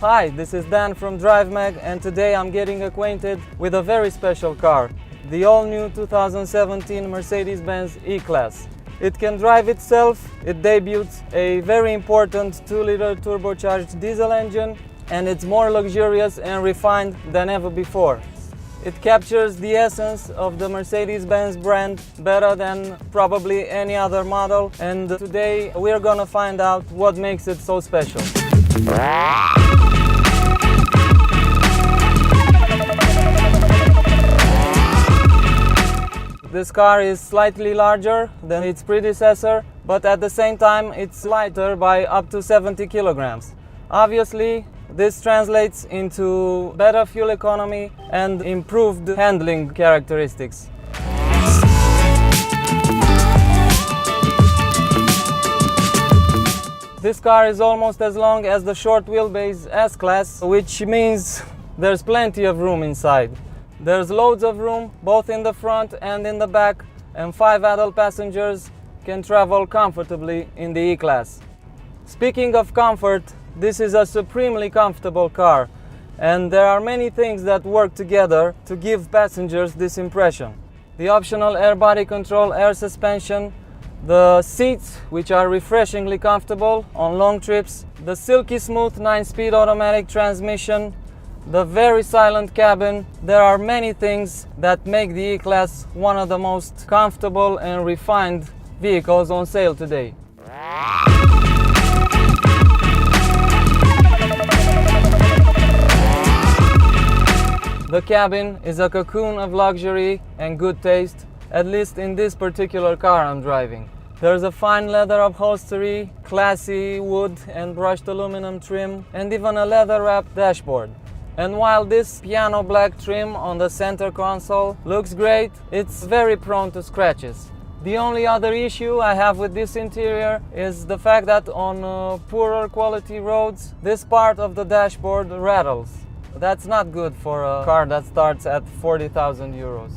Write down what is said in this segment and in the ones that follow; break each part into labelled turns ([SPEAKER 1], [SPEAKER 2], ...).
[SPEAKER 1] Hi, this is Dan from DriveMag, and today I'm getting acquainted with a very special car, the all-new 2017 Mercedes-Benz E-Class. It can drive itself, it debuts a very important 2-liter turbocharged diesel engine, and it's more luxurious and refined than ever before. It captures the essence of the Mercedes-Benz brand better than probably any other model, and today we're gonna find out what makes it so special. This car is slightly larger than its predecessor, but at the same time it's lighter by up to 70 kilograms. Obviously, this translates into better fuel economy and improved handling characteristics. This car is almost as long as the short wheelbase S-Class, which means there's plenty of room inside. There's loads of room both in the front and in the back, and 5 adult passengers can travel comfortably in the E-Class. Speaking of comfort, this is a supremely comfortable car, and there are many things that work together to give passengers this impression. The optional air body control air suspension, the seats, which are refreshingly comfortable on long trips, the silky smooth 9-speed automatic transmission, the very silent cabin. There are many things that make the E-Class one of the most comfortable and refined vehicles on sale today. The cabin is a cocoon of luxury and good taste, at least in this particular car I'm driving. There's a fine leather upholstery, classy wood and brushed aluminum trim, and even a leather-wrapped dashboard. And while this piano black trim on the center console looks great, it's very prone to scratches. The only other issue I have with this interior is the fact that on poorer quality roads, this part of the dashboard rattles. That's not good for a car that starts at 40,000 euros.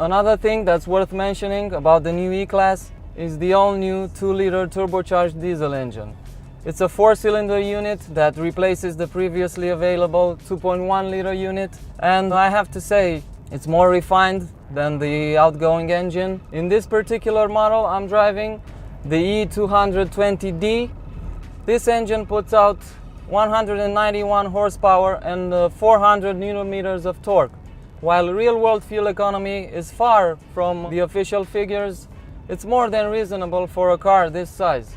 [SPEAKER 1] Another thing that's worth mentioning about the new E-Class is the all-new 2-liter turbocharged diesel engine. It's a 4-cylinder unit that replaces the previously available 2.1-liter unit, and I have to say, it's more refined than the outgoing engine. In this particular model I'm driving, the E220d, this engine puts out 191 horsepower and 400 newton-meters of torque. While real-world fuel economy is far from the official figures, it's more than reasonable for a car this size.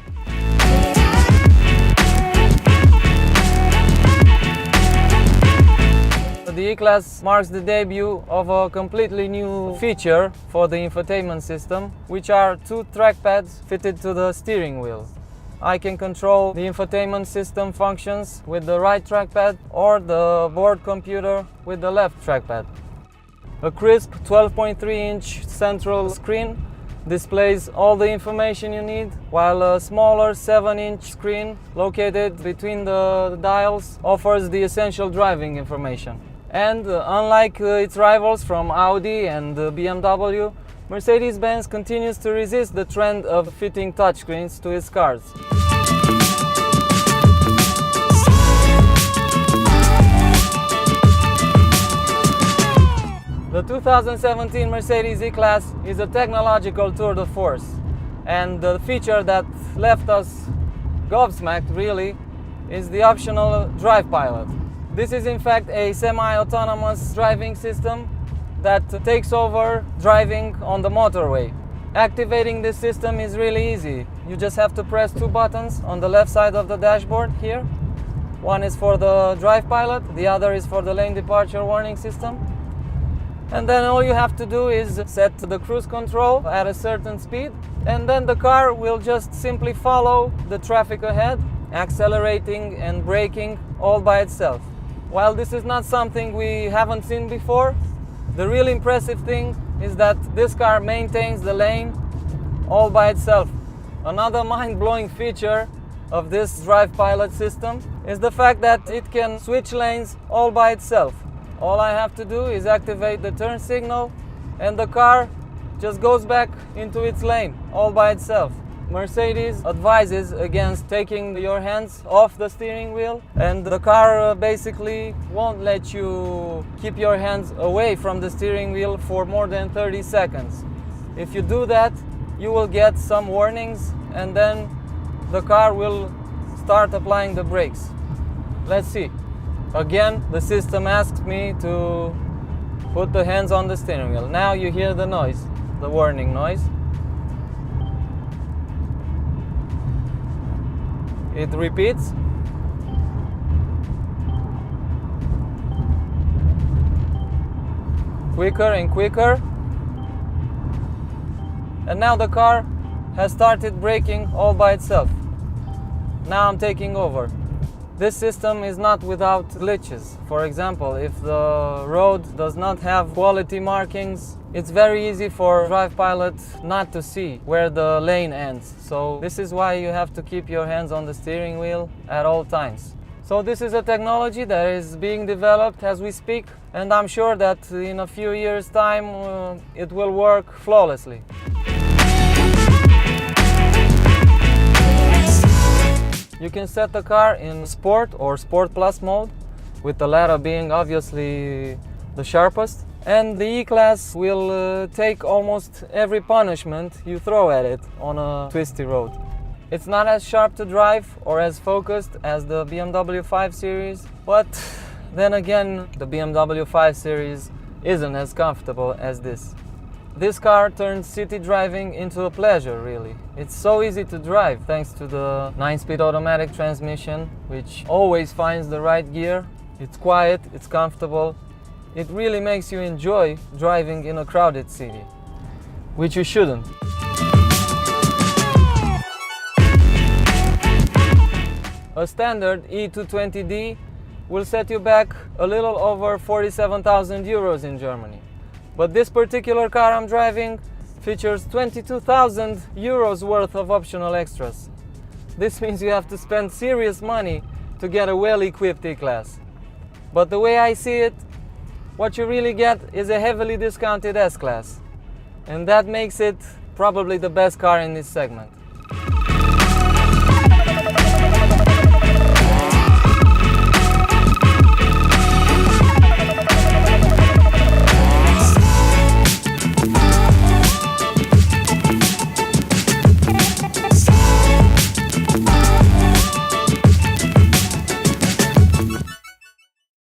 [SPEAKER 1] The E-Class marks the debut of a completely new feature for the infotainment system, which are 2 trackpads fitted to the steering wheel. I can control the infotainment system functions with the right trackpad or the board computer with the left trackpad. A crisp 12.3-inch central screen displays all the information you need, while a smaller 7-inch screen located between the dials offers the essential driving information. And unlike its rivals from Audi and BMW, Mercedes-Benz continues to resist the trend of fitting touchscreens to its cars. The 2017 Mercedes E-Class is a technological tour de force, and the feature that left us gobsmacked really is the optional Drive Pilot. This is in fact a semi-autonomous driving system that takes over driving on the motorway. Activating this system is really easy. You just have to press 2 buttons on the left side of the dashboard here. One is for the Drive Pilot, the other is for the lane departure warning system. And then all you have to do is set the cruise control at a certain speed, and then the car will just simply follow the traffic ahead, accelerating and braking all by itself. While this is not something we haven't seen before, the really impressive thing is that this car maintains the lane all by itself. Another mind-blowing feature of this Drive Pilot system is the fact that it can switch lanes all by itself. All I have to do is activate the turn signal and the car just goes back into its lane all by itself. Mercedes advises against taking your hands off the steering wheel, and the car basically won't let you keep your hands away from the steering wheel for more than 30 seconds. If you do that, you will get some warnings and then the car will start applying the brakes. Let's see. Again, the system asks me to put the hands on the steering wheel. Now you hear the noise, the warning noise. It repeats. Quicker and quicker. And now the car has started braking all by itself. Now I'm taking over. This system is not without glitches. For example, if the road does not have quality markings, it's very easy for Drive Pilot not to see where the lane ends. So this is why you have to keep your hands on the steering wheel at all times. So this is a technology that is being developed as we speak, and I'm sure that in a few years' time it will work flawlessly. You can set the car in Sport or Sport Plus mode, with the latter being obviously the sharpest. And the E-Class will take almost every punishment you throw at it on a twisty road. It's not as sharp to drive or as focused as the BMW 5 Series, but then again, the BMW 5 Series isn't as comfortable as this. This car turns city driving into a pleasure, really. It's so easy to drive thanks to the 9-speed automatic transmission, which always finds the right gear. It's quiet, it's comfortable. It really makes you enjoy driving in a crowded city, which you shouldn't. A standard E220d will set you back a little over 47,000 euros in Germany. But this particular car I'm driving features 22,000 euros worth of optional extras. This means you have to spend serious money to get a well-equipped E-Class. But the way I see it, what you really get is a heavily discounted S-Class. And that makes it probably the best car in this segment.